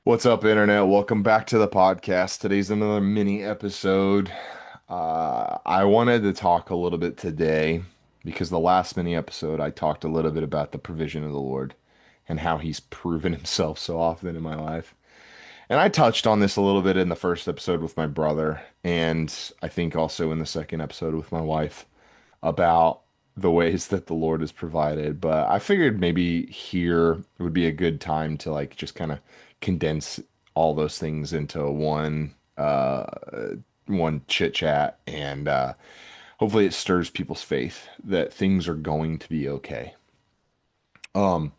What's up, Internet? Welcome back to the podcast. Today's another mini episode. I wanted to talk a little bit today because the last mini episode I talked a little bit about the provision of the Lord and how he's proven himself so often in my life. And I touched on this a little bit in the first episode with my brother, and I think also in the second episode with my wife about the ways that the Lord has provided. But I figured maybe here would be a good time to like just kind of condense all those things into one chit chat and hopefully it stirs people's faith that things are going to be okay. Um,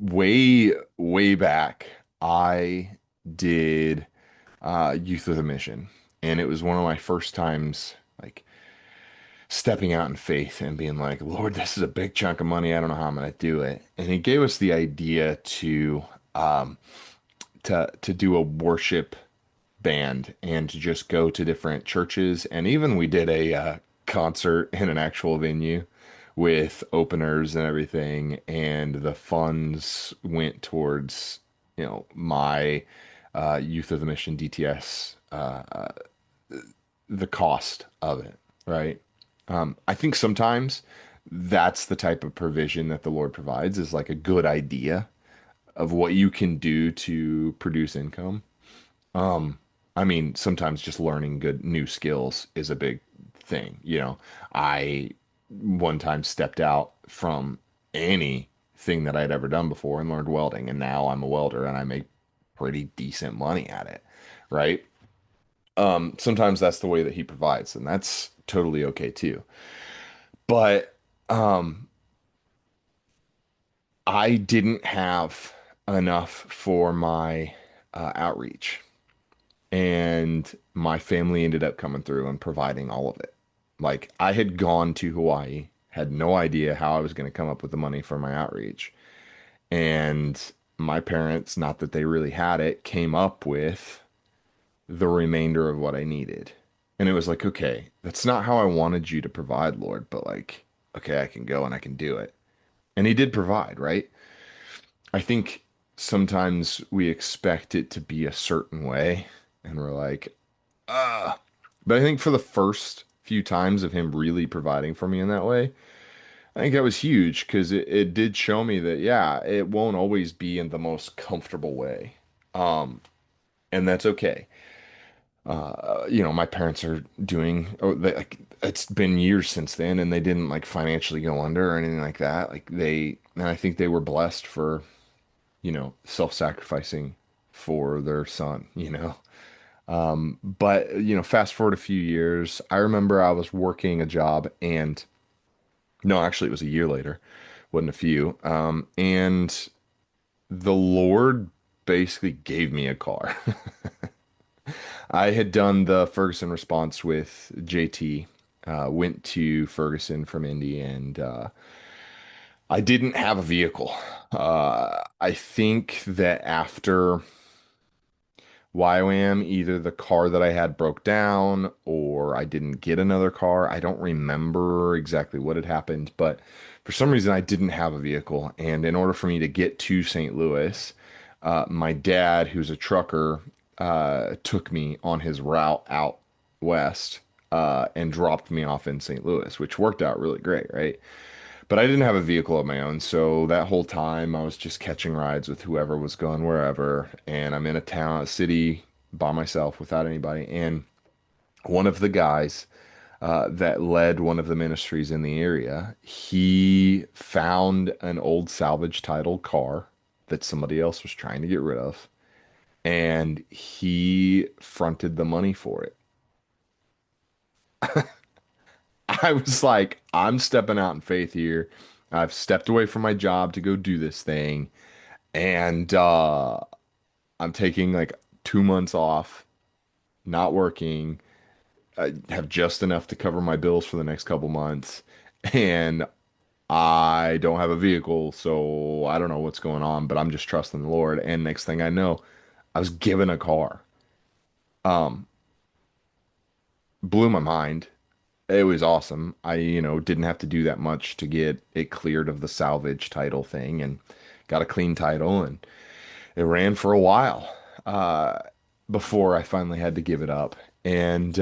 way back, I did youth with a mission, and it was one of my first times like stepping out in faith and being like, Lord, this is a big chunk of money. I don't know how I'm going to do it. And he gave us the idea um, to do a worship band and to just go to different churches. And even we did a concert in an actual venue with openers and everything. And the funds went towards, my Youth of the Mission DTS, the cost of it, right? I think sometimes that's the type of provision that the Lord provides is like a good idea of what you can do to produce income. Um, I mean, sometimes just learning good new skills is a big thing. I one time stepped out from anything that I'd ever done before and learned welding, and now I'm a welder and I make pretty decent money at it, right? Sometimes that's the way that he provides, and that's totally okay too. But um, I didn't have enough for my outreach, and my family ended up coming through and providing all of it. Like I had gone to Hawaii, had no idea how I was going to come up with the money for my outreach, and my parents, not that they really had it, came up with the remainder of what I needed. And it was like, okay, that's not how I wanted you to provide, Lord, but like, okay, I can go and I can do it. And he did provide, right? I think sometimes we expect it to be a certain way and we're like, ah. But I think for the first few times of him really providing for me in that way, I think that was huge because it did show me that, yeah, it won't always be in the most comfortable way. Um, and that's okay. My parents are doing, oh, like, it's been years since then, and they didn't like financially go under or anything like that. And I think they were blessed for, self-sacrificing for their son. But, fast forward a few years, I remember I was working a job and no, actually, it was a year later, wasn't a few. And the Lord basically gave me a car. I had done the Ferguson response with JT, went to Ferguson from Indy, and I didn't have a vehicle. I think that after YWAM, either the car that I had broke down or I didn't get another car. I don't remember exactly what had happened, but for some reason I didn't have a vehicle. And in order for me to get to St. Louis, my dad, who's a trucker, took me on his route out west and dropped me off in St. Louis, which worked out really great, right? But I didn't have a vehicle of my own, so that whole time I was just catching rides with whoever was going wherever, and I'm in a city by myself without anybody. And one of the guys that led one of the ministries in the area, he found an old salvage title car that somebody else was trying to get rid of, and he fronted the money for it. I was like, I'm stepping out in faith here. I've stepped away from my job to go do this thing. And I'm taking like 2 months off, not working. I have just enough to cover my bills for the next couple months. And I don't have a vehicle, so I don't know what's going on, but I'm just trusting the Lord. And next thing I know, I was given a car. Um, Blew my mind. It was awesome. I, didn't have to do that much to get it cleared of the salvage title thing and got a clean title. And It ran for a while uh, before I finally had to give it up. And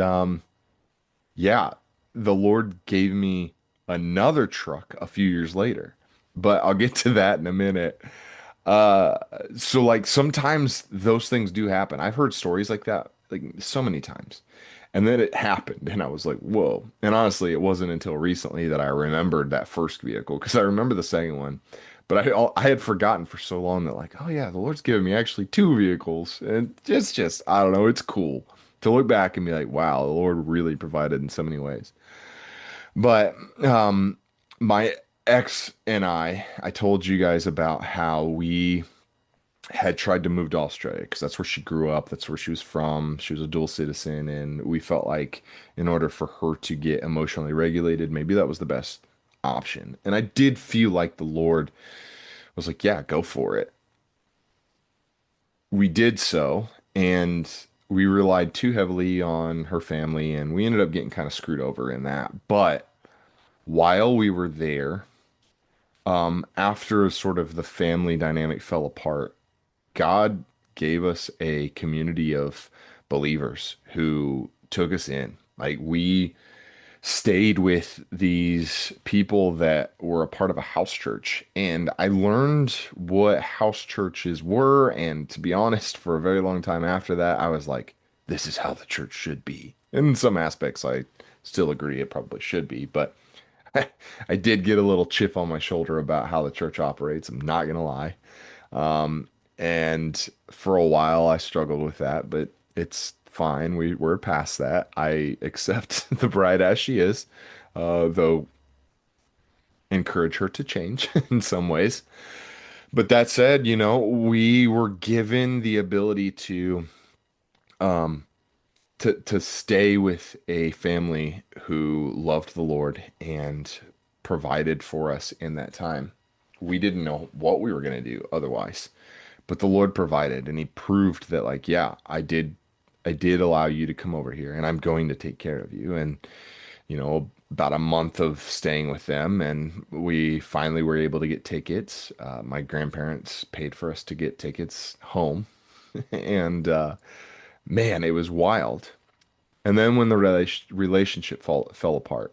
yeah, the Lord gave me another truck a few years later, but I'll get to that in a minute. Uh, so like sometimes those things do happen. I've heard stories like that like so many times. And then it happened and I was like, "Whoa." And honestly, it wasn't until recently that I remembered that first vehicle because I remember the second one. But I had forgotten for so long that like, "Oh yeah, the Lord's given me actually two vehicles." And just I don't know, it's cool to look back and be like, "Wow, the Lord really provided in so many ways." But my ex and I told you guys about how we had tried to move to Australia because that's where she grew up, that's where she was from. She was a dual citizen, and we felt like in order for her to get emotionally regulated, maybe that was the best option. And I did feel like the Lord was like, "Yeah, go for it." We did so, and we relied too heavily on her family, and we ended up getting kind of screwed over in that. But while we were there, after sort of the family dynamic fell apart, God gave us a community of believers who took us in. Like we stayed with these people that were a part of a house church, and I learned what house churches were. And to be honest, for a very long time after that, I was like, this is how the church should be. In some aspects, I still agree it probably should be, but I did get a little chip on my shoulder about how the church operates. I'm not gonna lie. And for a while, I struggled with that, but it's fine. We're past that. I accept the bride as she is, though encourage her to change in some ways. But that said, we were given the ability to stay with a family who loved the Lord and provided for us in that time. We didn't know what we were going to do otherwise, but the Lord provided, and he proved that like, yeah, I did allow you to come over here and I'm going to take care of you. And about a month of staying with them, and we finally were able to get tickets. My grandparents paid for us to get tickets home, and man, it was wild. And then when the relationship fell apart,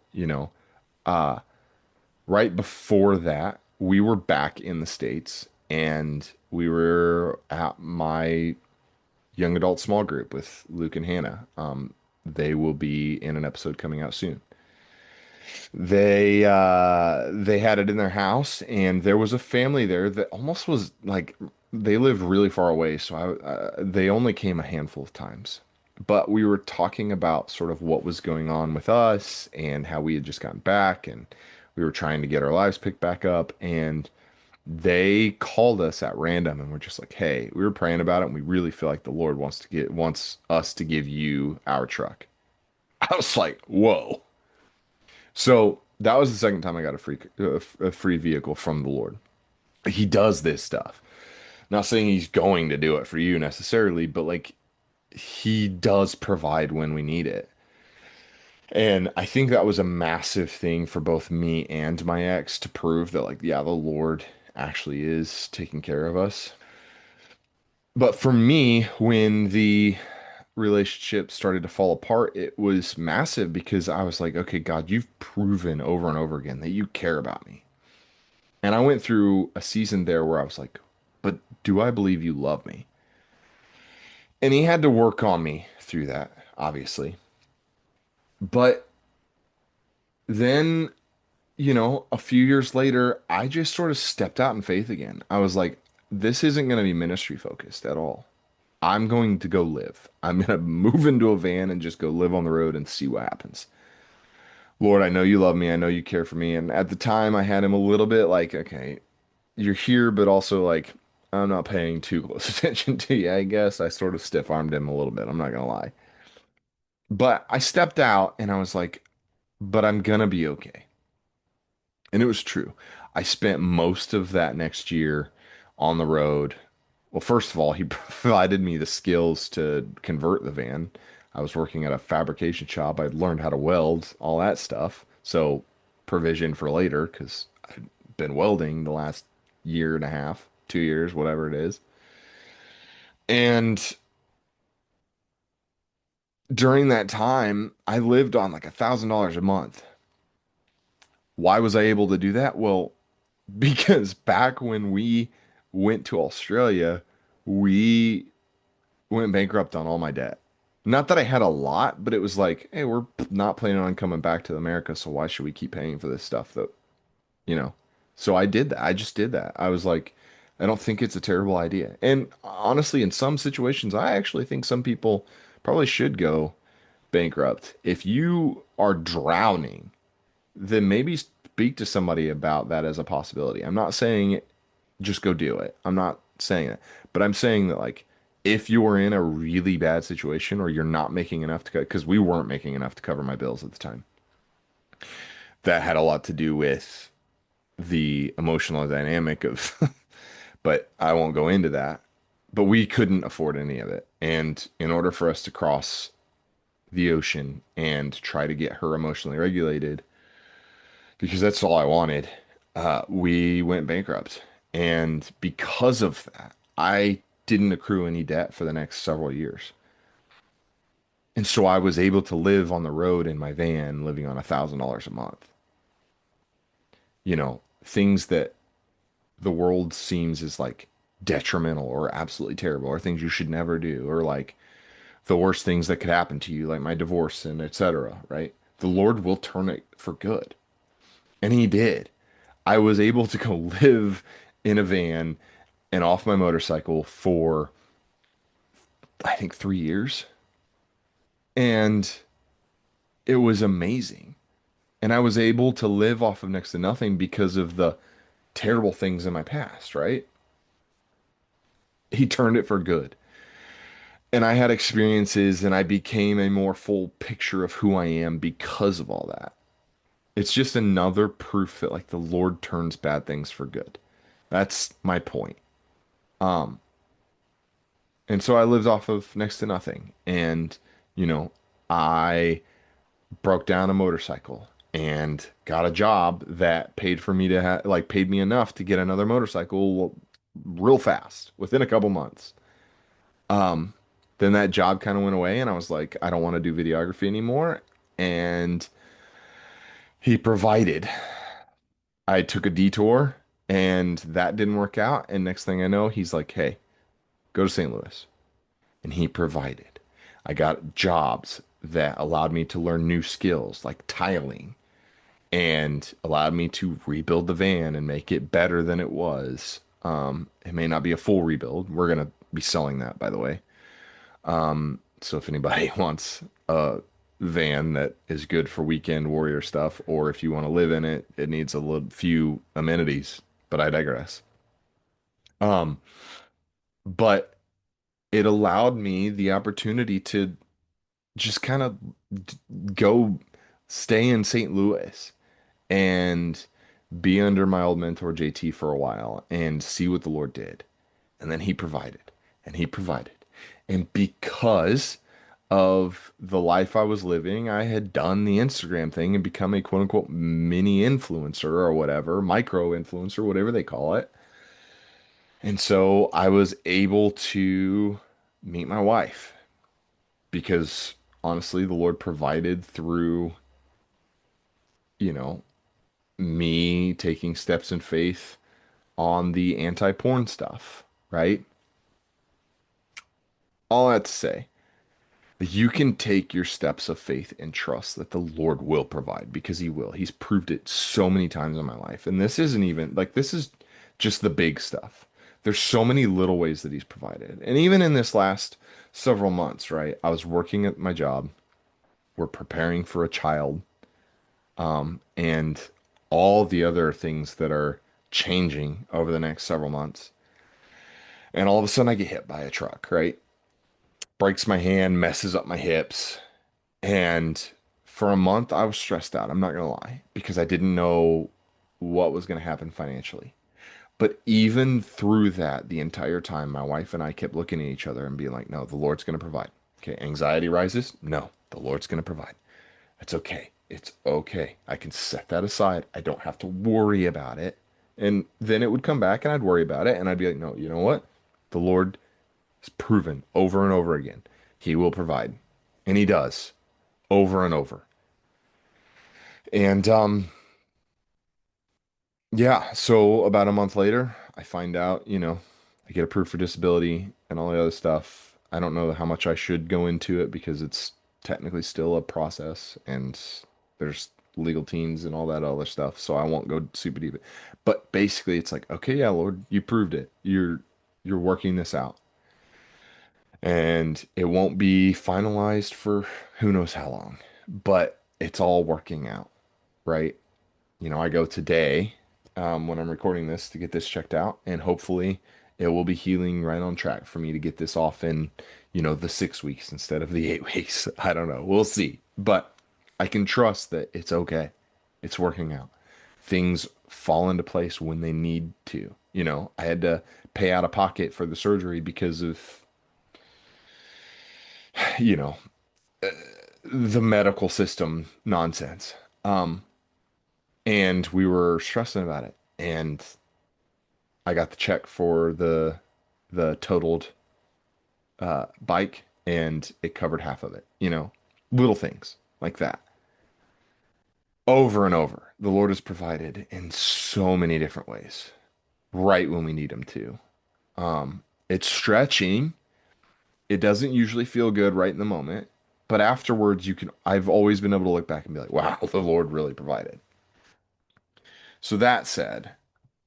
right before that, we were back in the States and we were at my young adult small group with Luke and Hannah. They will be in an episode coming out soon. They had it in their house, and there was a family there that almost was like they lived really far away, so they only came a handful of times. But we were talking about sort of what was going on with us and how we had just gotten back, and we were trying to get our lives picked back up, and they called us at random and we're just like, "Hey, we were praying about it, and we really feel like the Lord wants us to give you our truck." I was like, "Whoa." So that was the second time I got a free vehicle from the Lord. He does this stuff. Not saying he's going to do it for you necessarily, but like he does provide when we need it. And I think that was a massive thing for both me and my ex to prove that like, yeah, the Lord actually is taking care of us. But for me, when the relationship started to fall apart, it was massive because I was like, okay, God, you've proven over and over again that you care about me. And I went through a season there where I was like, but do I believe you love me? And he had to work on me through that, obviously. But then, a few years later, I just sort of stepped out in faith again. I was like, this isn't going to be ministry focused at all. I'm going to go live. I'm going to move into a van and just go live on the road and see what happens. Lord, I know you love me. I know you care for me. And at the time, I had him a little bit like, okay, you're here, but also like, I'm not paying too close attention to you, I guess. I sort of stiff armed him a little bit. I'm not gonna lie. But I stepped out and I was like, but I'm gonna be okay. And it was true. I spent most of that next year on the road. Well, first of all, he provided me the skills to convert the van. I was working at a fabrication shop. I'd learned how to weld, all that stuff. So, provision for later, because I'd been welding the last year and a half, 2 years, whatever it is. And during that time, I lived on like $1,000 a month. Why was I able to do that? Well, because back when we went to Australia, we went bankrupt on all my debt. Not that I had a lot, but it was like, hey, we're not planning on coming back to America, so why should we keep paying for this stuff that, you know? So I did that. I just did that. I was like, I don't think it's a terrible idea. And honestly, in some situations, I actually think some people probably should go bankrupt. If you are drowning, then maybe speak to somebody about that as a possibility. I'm not saying just go do it. I'm not saying that. But I'm saying that like if you're in a really bad situation or you're not making enough to cut, because we weren't making enough to cover my bills at the time, that had a lot to do with the emotional dynamic of, but I won't go into that. But we couldn't afford any of it. And in order for us to cross the ocean and try to get her emotionally regulated, because that's all I wanted, we went bankrupt. And because of that, I didn't accrue any debt for the next several years. And so I was able to live on the road in my van, living on $1,000 a month. Things that the world seems is like detrimental or absolutely terrible, or things you should never do, or like the worst things that could happen to you, like my divorce and etc. Right? The Lord will turn it for good. And he did. I was able to go live in a van and off my motorcycle for I think 3 years. And it was amazing. And I was able to live off of next to nothing because of the terrible things in my past, right? He turned it for good. And I had experiences and I became a more full picture of who I am because of all that. It's just another proof that like the Lord turns bad things for good. That's my point. Um, and so I lived off of next to nothing. And, you know, I broke down a motorcycle and got a job that paid for me to like paid me enough to get another motorcycle real fast within a couple months. Um, then that job kind of went away and I was like, I don't want to do videography anymore. And he provided. I took a detour and that didn't work out. And next thing I know, he's like, hey, go to St. Louis. And he provided. I got jobs that allowed me to learn new skills like tiling and allowed me to rebuild the van and make it better than it was. It may not be a full rebuild. We're gonna be selling that, by the way. So if anybody wants a van that is good for weekend warrior stuff, or if you want to live in it, it needs a little few amenities. But I digress. Um, but it allowed me the opportunity to just kind of go stay in St. Louis and be under my old mentor JT for a while and see what the Lord did. And then he provided and he provided. And because of the life I was living, I had done the Instagram thing and become a quote unquote mini influencer or whatever, micro influencer, whatever they call it. And so I was able to meet my wife because honestly, the Lord provided through, you know, me taking steps in faith on the anti-porn stuff, right? All that to say, you can take your steps of faith and trust that the Lord will provide because he will. He's proved it so many times in my life. And this isn't even like this is just the big stuff. There's so many little ways that he's provided. And even in this last several months, right? I was working at my job. We're preparing for a child, and all the other things that are changing over the next several months. And all of a sudden I get hit by a truck, right? Breaks my hand, messes up my hips. And for a month, I was stressed out. I'm not going to lie, because I didn't know what was going to happen financially. But even through that, the entire time, my wife and I kept looking at each other and being like, no, the Lord's going to provide. Okay, anxiety rises. No, the Lord's going to provide. It's okay. It's okay. I can set that aside. I don't have to worry about it. And then it would come back and I'd worry about it. And I'd be like, no, you know what? The Lord It's proven over and over again. He will provide. And he does over and over. And yeah, so about a month later, I find out, I get approved for disability and all the other stuff. I don't know how much I should go into it because it's technically still a process and there's legal teams and all that other stuff. So I won't go super deep. But basically it's like, okay, yeah, Lord, you proved it. You're working this out. And it won't be finalized for who knows how long, but it's all working out, right? I go today, when I'm recording this to get this checked out, and hopefully it will be healing right on track for me to get this off in, the 6 weeks instead of the 8 weeks. I don't know. We'll see. But I can trust that it's okay. It's working out. Things fall into place when they need to. I had to pay out of pocket for the surgery because of, you know, the medical system nonsense. And we were stressing about it. And I got the check for the totaled bike, and it covered half of it. Little things like that. Over and over, the Lord has provided in so many different ways, right when we need Him to. It's stretching. It doesn't usually feel good right in the moment, but afterwards, I've always been able to look back and be like, wow, the Lord really provided. So that said,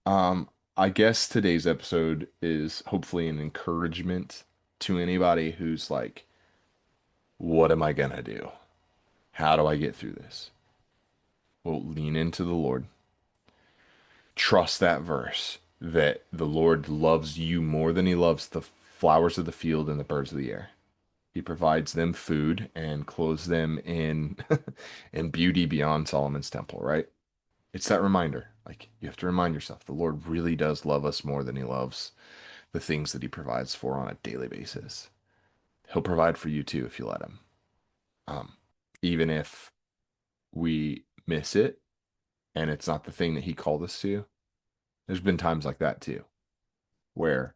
Um, I guess today's episode is hopefully an encouragement to anybody who's like, what am I gonna do? How do I get through this? Well, lean into the Lord. Trust that verse that the Lord loves you more than he loves the flowers of the field and the birds of the air. He provides them food and clothes them in in beauty beyond Solomon's temple, right? It's that reminder. Like you have to remind yourself the Lord really does love us more than he loves the things that he provides for on a daily basis. He'll provide for you too if you let him. Um, Even if we miss it and it's not the thing that he called us to. There's been times like that too, where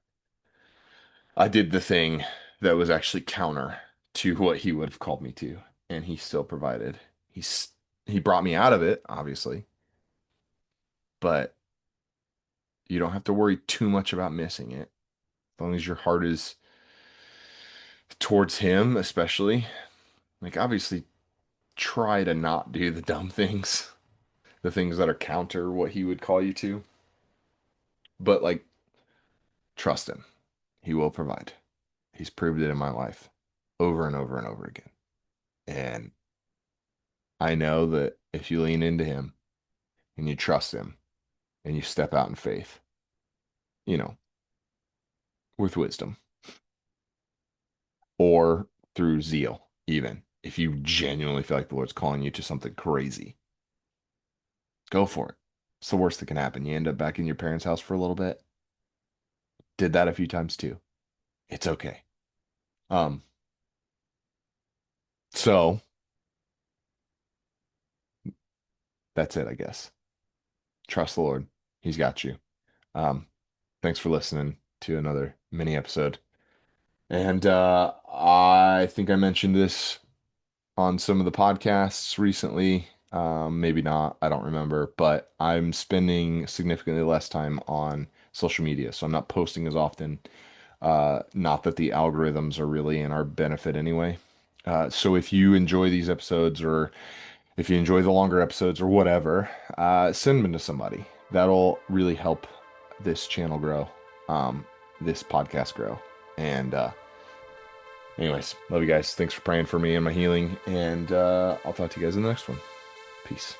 I did the thing that was actually counter to what he would have called me to, and he still provided. He's he brought me out of it, obviously, but you don't have to worry too much about missing it. As long as your heart is towards him, especially. Like obviously try to not do the dumb things, the things that are counter what he would call you to. But like, trust him. He will provide. He's proved it in my life over and over and over again. And I know that if you lean into him and you trust him and you step out in faith, you know, with wisdom or through zeal, even if you genuinely feel like the Lord's calling you to something crazy, go for it. It's the worst that can happen. You end up back in your parents' house for a little bit. Did that a few times too. It's okay. Um, so that's it, I guess. Trust the Lord. He's got you. Um, Thanks for listening to another mini episode. And I think I mentioned this on some of the podcasts recently. Maybe not, I don't remember, but I'm spending significantly less time on social media, so I'm not posting as often. Not that the algorithms are really in our benefit anyway. So if you enjoy these episodes or if you enjoy the longer episodes or whatever, send them to somebody. That'll really help this channel grow, this podcast grow. And anyways, love you guys. Thanks for praying for me and my healing. And I'll talk to you guys in the next one. Peace.